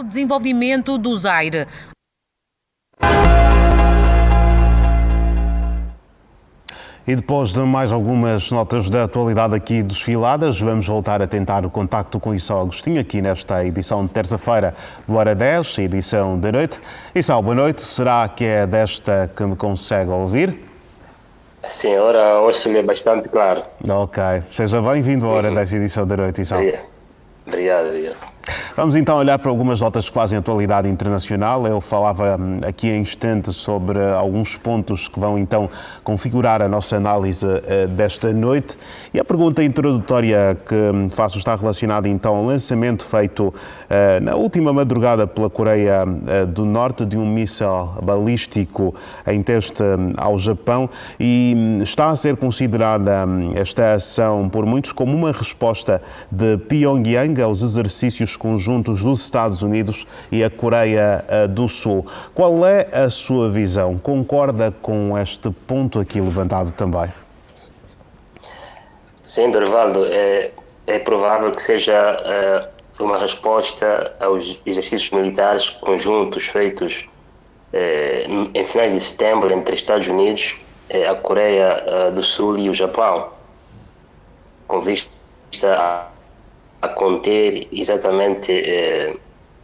o desenvolvimento do Zaire. E depois de mais algumas notas da atualidade aqui desfiladas, vamos voltar a tentar o contacto com Issao Agostinho aqui nesta edição de terça-feira do Hora 10, edição da noite. Issao, boa noite. Será que é desta que me consegue ouvir? Sim, ora, hoje é bastante claro. Ok. Seja bem-vindo à Hora 10, edição da noite, Issao. Obrigado. Vamos então olhar para algumas notas que fazem atualidade internacional. Eu falava aqui em instantes sobre alguns pontos que vão então configurar a nossa análise desta noite. E a pergunta introdutória que faço está relacionada então ao lançamento feito na última madrugada pela Coreia do Norte de um míssil balístico em teste ao Japão, e está a ser considerada esta ação por muitos como uma resposta de Pyongyang aos exercícios conjuntos dos Estados Unidos e a Coreia do Sul. Qual é a sua visão? Concorda com este ponto aqui levantado também? Sim, Dorvaldo, é provável que seja uma resposta aos exercícios militares conjuntos feitos em finais de setembro entre Estados Unidos, a Coreia do Sul e o Japão, com vista a conter exatamente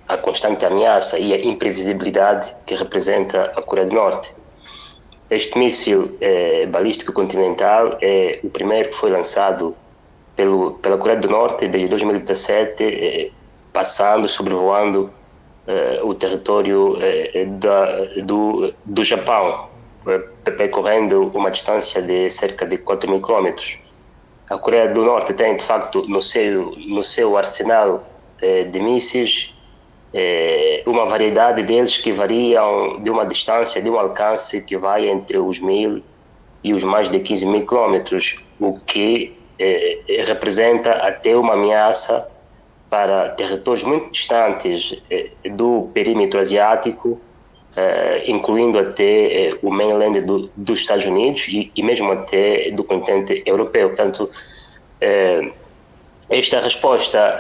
a constante ameaça e a imprevisibilidade que representa a Coreia do Norte. Este míssil balístico continental é o primeiro que foi lançado pela Coreia do Norte desde 2017, sobrevoando o território do Japão, percorrendo uma distância de cerca de 4.000 quilômetros. A Coreia do Norte tem, de facto, no seu arsenal de mísseis, uma variedade deles que variam de uma distância, de um alcance que vai entre os 1.000 e os mais de 15.000 quilômetros, o que representa até uma ameaça para territórios muito distantes do perímetro asiático, incluindo até o mainland dos Estados Unidos e mesmo até do continente europeu. Portanto, esta resposta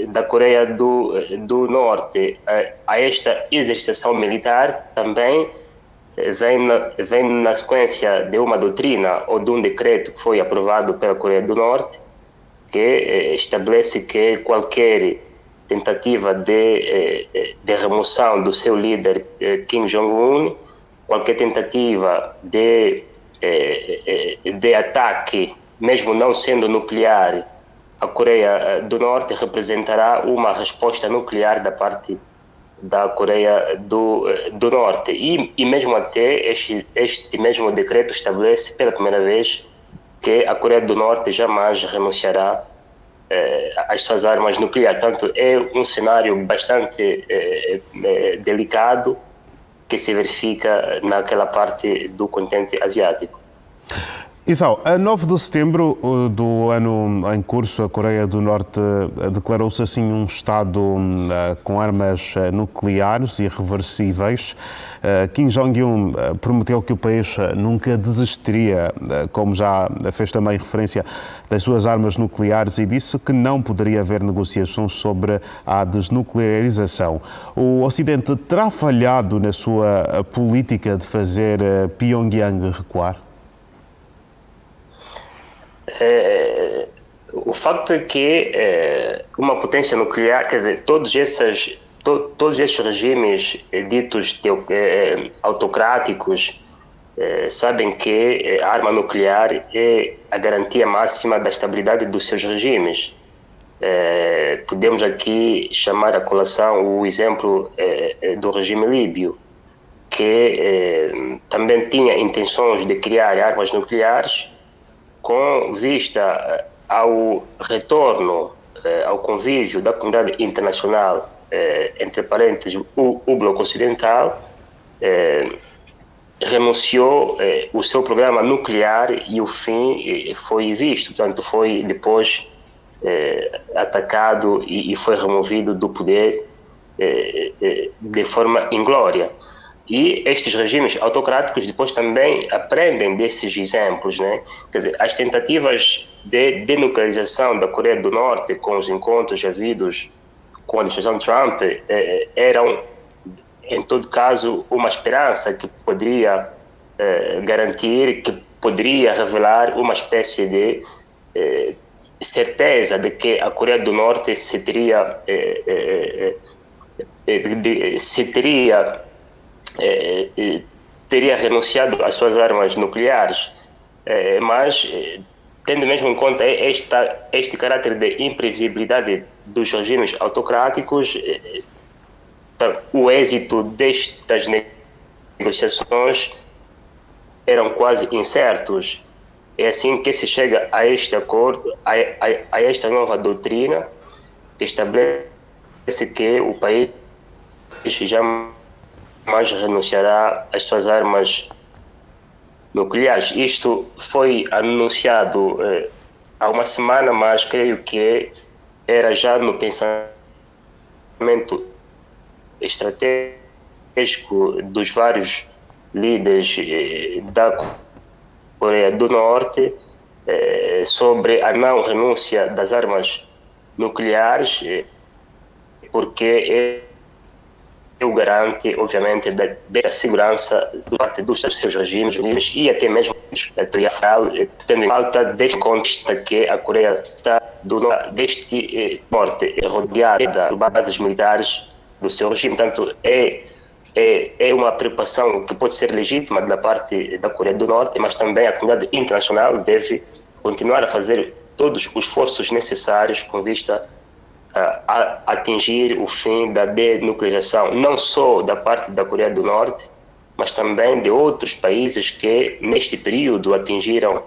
da Coreia do Norte a esta exercitação militar também vem na sequência de uma doutrina ou de um decreto que foi aprovado pela Coreia do Norte, que estabelece que qualquer tentativa de remoção do seu líder Kim Jong-un, qualquer tentativa de ataque, mesmo não sendo nuclear, a Coreia do Norte representará uma resposta nuclear da parte da Coreia do Norte. E mesmo até este mesmo decreto estabelece pela primeira vez que a Coreia do Norte jamais renunciará às suas armas nucleares. Portanto, é um cenário bastante delicado que se verifica naquela parte do continente asiático. Issao, a 9 de setembro do ano em curso, a Coreia do Norte declarou-se assim um Estado com armas nucleares irreversíveis. Kim Jong-un prometeu que o país nunca desistiria, como já fez também referência, das suas armas nucleares, e disse que não poderia haver negociações sobre a desnuclearização. O Ocidente terá falhado na sua política de fazer Pyongyang recuar? O facto é que uma potência nuclear, quer dizer, todos esses regimes ditos autocráticos sabem que a arma nuclear é a garantia máxima da estabilidade dos seus regimes. Podemos aqui chamar a colação o exemplo do regime líbio, que também tinha intenções de criar armas nucleares com vista ao retorno, ao convívio da comunidade internacional, entre parênteses, o Bloco Ocidental, renunciou o seu programa nuclear e o fim foi visto. Portanto, foi depois atacado e foi removido do poder de forma inglória. E estes regimes autocráticos depois também aprendem desses exemplos, né? Quer dizer, as tentativas de denuclearização da Coreia do Norte, com os encontros havidos com a administração Trump eram, em todo caso, uma esperança que poderia garantir, que poderia revelar uma espécie de certeza de que a Coreia do Norte teria renunciado às suas armas nucleares, mas tendo mesmo em conta este caráter de imprevisibilidade dos regimes autocráticos, o êxito destas negociações eram quase incertos. É assim que se chega a este acordo, a esta nova doutrina que estabelece que o país jamais renunciará às suas armas nucleares. Isto foi anunciado há uma semana, mas creio que era já no pensamento estratégico dos vários líderes da Coreia do Norte sobre a não renúncia das armas nucleares, porque o garante, obviamente, da segurança da parte dos seus regimes unidos e até mesmo territorial, tendo em conta deste contexto que a Coreia está deste norte rodeada de bases militares do seu regime. Portanto, é uma preocupação que pode ser legítima da parte da Coreia do Norte, mas também a comunidade internacional deve continuar a fazer todos os esforços necessários com vista a atingir o fim da denuclearização, não só da parte da Coreia do Norte, mas também de outros países que neste período atingiram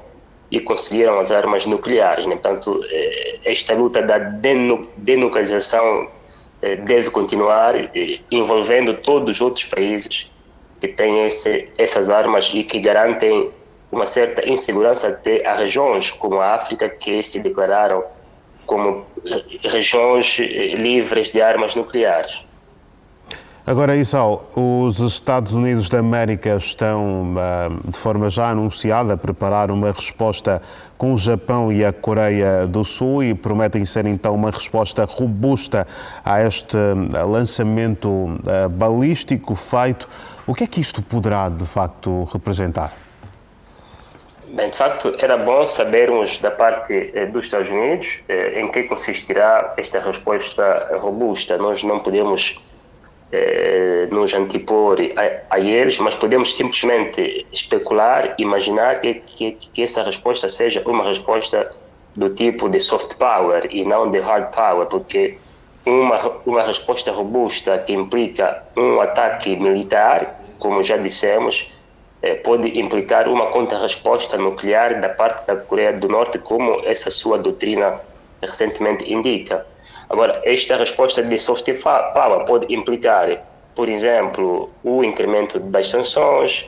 e conseguiram as armas nucleares. Portanto, esta luta da denuclearização deve continuar, envolvendo todos os outros países que têm essas armas e que garantem uma certa insegurança até a regiões como a África, que se declararam como regiões livres de armas nucleares. Agora, Isao, os Estados Unidos da América estão, de forma já anunciada, a preparar uma resposta com o Japão e a Coreia do Sul e prometem ser, então, uma resposta robusta a este lançamento balístico feito. O que é que isto poderá, de facto, representar? Bem, de facto, era bom sabermos da parte dos Estados Unidos em que consistirá esta resposta robusta. Nós não podemos nos antipor a eles, mas podemos simplesmente especular, imaginar que essa resposta seja uma resposta do tipo de soft power e não de hard power, porque uma resposta robusta que implica um ataque militar, como já dissemos, pode implicar uma contra-resposta nuclear da parte da Coreia do Norte, como essa sua doutrina recentemente indica. Agora, esta resposta de soft power pode implicar, por exemplo, o incremento das sanções,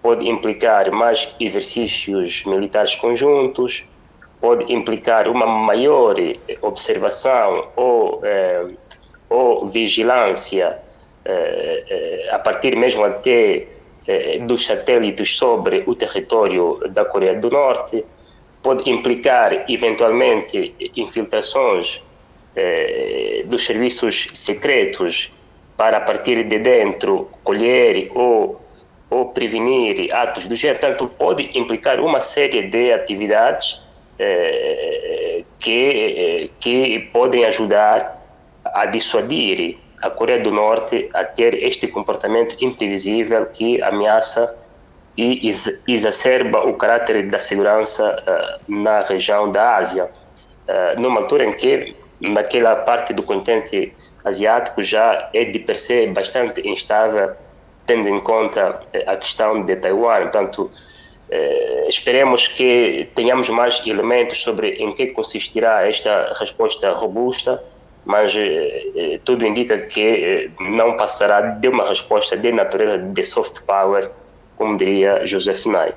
pode implicar mais exercícios militares conjuntos, pode implicar uma maior observação ou vigilância a partir mesmo até dos satélites sobre o território da Coreia do Norte, pode implicar eventualmente infiltrações dos serviços secretos para a partir de dentro colher ou prevenir atos do género. Portanto, pode implicar uma série de atividades que podem ajudar a dissuadir a Coreia do Norte a ter este comportamento imprevisível que ameaça e exacerba o caráter da segurança na região da Ásia, numa altura em que naquela parte do continente asiático já é de per se bastante instável, tendo em conta a questão de Taiwan. Portanto, esperemos que tenhamos mais elementos sobre em que consistirá esta resposta robusta, mas tudo indica que não passará de uma resposta de natureza de soft power, como diria Joseph Nye.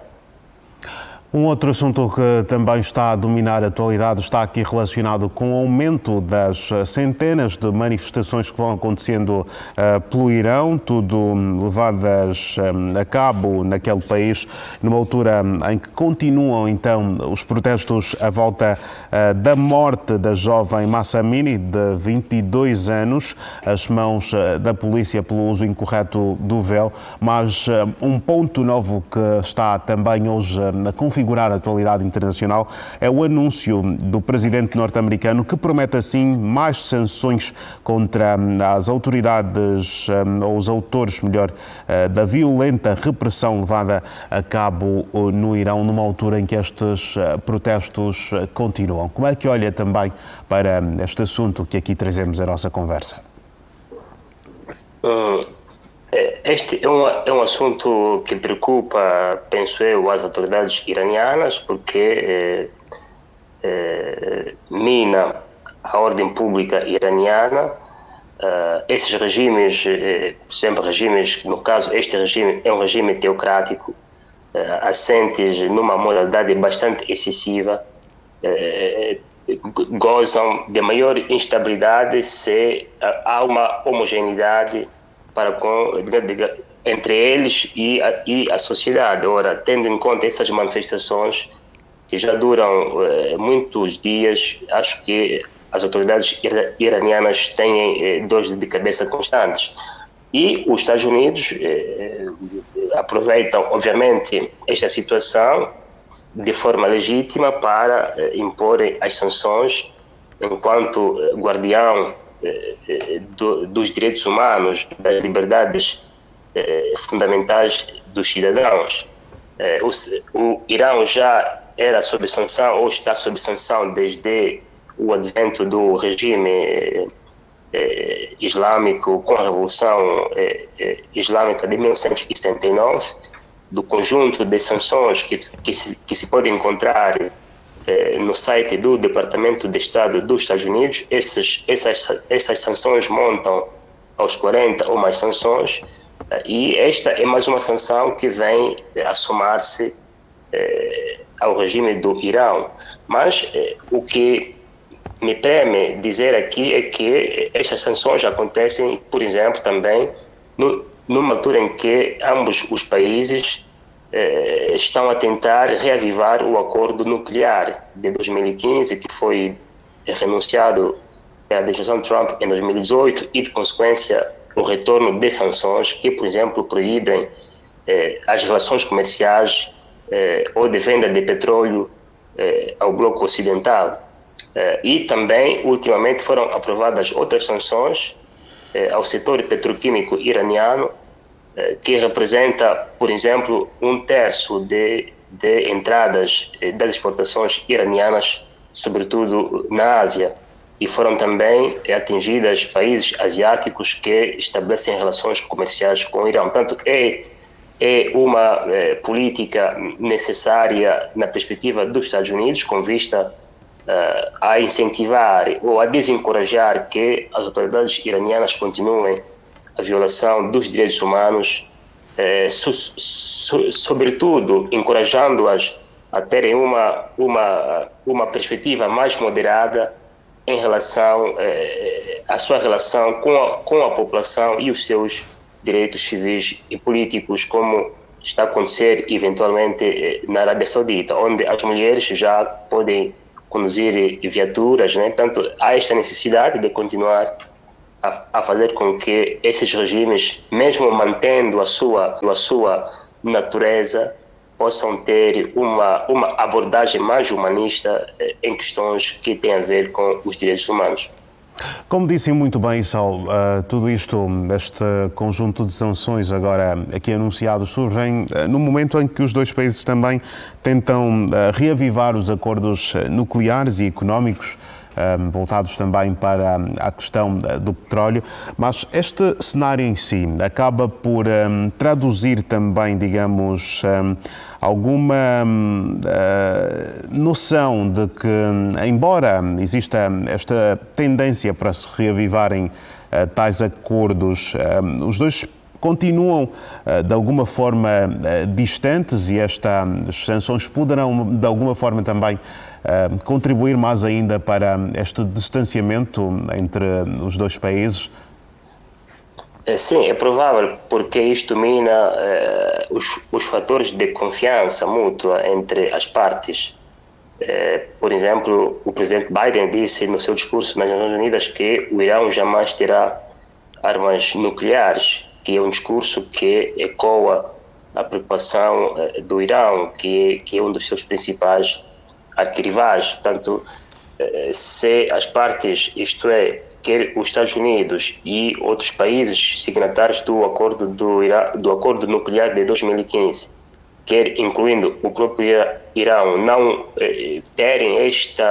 Um outro assunto que também está a dominar a atualidade está aqui relacionado com o aumento das centenas de manifestações que vão acontecendo pelo Irão, tudo levadas a cabo naquele país, numa altura em que continuam então os protestos à volta da morte da jovem Mahsa Amini, de 22 anos, às mãos da polícia pelo uso incorreto do véu, mas um ponto novo que está também hoje a configurar a atualidade internacional é o anúncio do presidente norte-americano que promete assim mais sanções contra as autoridades, ou os autores, melhor, da violenta repressão levada a cabo no Irão, numa altura em que estes protestos continuam. Como é que olha também para este assunto que aqui trazemos à nossa conversa? Este é um assunto que preocupa, penso eu, as autoridades iranianas, porque mina a ordem pública iraniana. Esses regimes, sempre regimes, no caso, este regime é um regime teocrático, assentes numa moralidade bastante excessiva, gozam de maior instabilidade se há uma homogeneidade entre eles e a sociedade. Ora, tendo em conta essas manifestações que já duram muitos dias, acho que as autoridades iranianas têm dores de cabeça constantes. E os Estados Unidos aproveitam, obviamente, esta situação de forma legítima para imporem as sanções enquanto guardião dos direitos humanos, das liberdades fundamentais dos cidadãos. O Irão já era sob sanção, ou está sob sanção, desde o advento do regime islâmico com a Revolução Islâmica de 1979, do conjunto de sanções que se pode encontrar no site do Departamento de Estado dos Estados Unidos. Essas sanções montam aos 40 ou mais sanções, e esta é mais uma sanção que vem a somar-se ao regime do Irão. Mas o que me preme dizer aqui é que estas sanções acontecem, por exemplo, também numa altura em que ambos os países estão a tentar reavivar o acordo nuclear de 2015, que foi renunciado pela administração Trump em 2018, e, de consequência, o retorno de sanções que, por exemplo, proíbem as relações comerciais ou de venda de petróleo ao bloco ocidental. E também, ultimamente, foram aprovadas outras sanções ao setor petroquímico iraniano, que representa, por exemplo, 1/3 de entradas das exportações iranianas, sobretudo na Ásia. E foram também atingidas países asiáticos que estabelecem relações comerciais com o Irão. Portanto, é uma política necessária na perspectiva dos Estados Unidos, com vista a incentivar ou a desencorajar que as autoridades iranianas continuem a violação dos direitos humanos, sobretudo encorajando-as a terem uma perspectiva mais moderada em relação à sua relação com a população e os seus direitos civis e políticos, como está a acontecer eventualmente na Arábia Saudita, onde as mulheres já podem conduzir viaturas, né? Portanto, há esta necessidade de continuar a fazer com que esses regimes, mesmo mantendo a sua natureza, possam ter uma abordagem mais humanista em questões que têm a ver com os direitos humanos. Como disse muito bem, Saul, tudo isto, este conjunto de sanções agora aqui anunciados, surgem no momento em que os dois países também tentam reavivar os acordos nucleares e económicos, voltados também para a questão do petróleo, mas este cenário em si acaba por traduzir também, digamos, alguma noção de que, embora exista esta tendência para se reavivarem tais acordos, os dois continuam de alguma forma distantes e estas sanções poderão de alguma forma também contribuir mais ainda para este distanciamento entre os dois países? Sim, é provável, porque isto mina os fatores de confiança mútua entre as partes. Por exemplo, o presidente Biden disse no seu discurso nas Nações Unidas que o Irão jamais terá armas nucleares, que é um discurso que ecoa a preocupação do Irão, que é um dos seus principais arquirivais. Portanto, se as partes, isto é, quer os Estados Unidos e outros países signatários do acordo nuclear de 2015, quer incluindo o próprio Irão, não terem este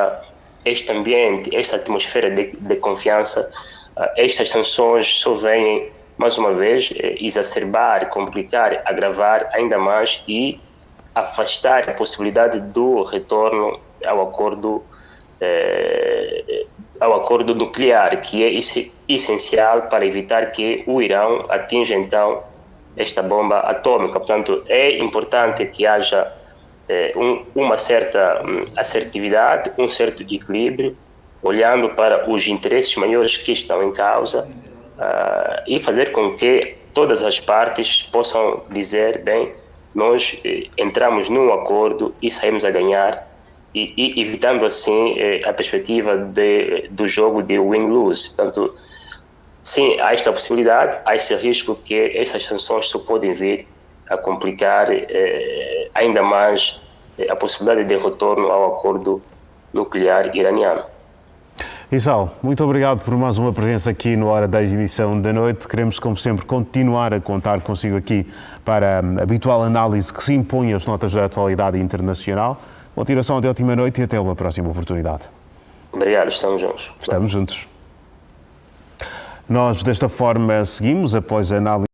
ambiente, esta atmosfera de confiança, estas sanções só vêm, mais uma vez, exacerbar, complicar, agravar ainda mais e afastar a possibilidade do retorno ao acordo nuclear, que é essencial para evitar que o Irão atinja então esta bomba atômica. Portanto, é importante que haja uma certa assertividade, um certo equilíbrio, olhando para os interesses maiores que estão em causa e fazer com que todas as partes possam dizer, bem, nós entramos num acordo e saímos a ganhar, e evitando assim a perspectiva do jogo de win-lose. Portanto, sim, há esta possibilidade, há este risco que essas sanções só podem vir a complicar ainda mais a possibilidade de retorno ao acordo nuclear iraniano. Isal, muito obrigado por mais uma presença aqui no Hora 10 edição da noite. Queremos, como sempre, continuar a contar consigo aqui para a habitual análise que se impõe às notas da atualidade internacional. Continuação de ótima noite e até uma próxima oportunidade. Obrigado, estamos juntos. Estamos juntos. Nós, desta forma, seguimos após a análise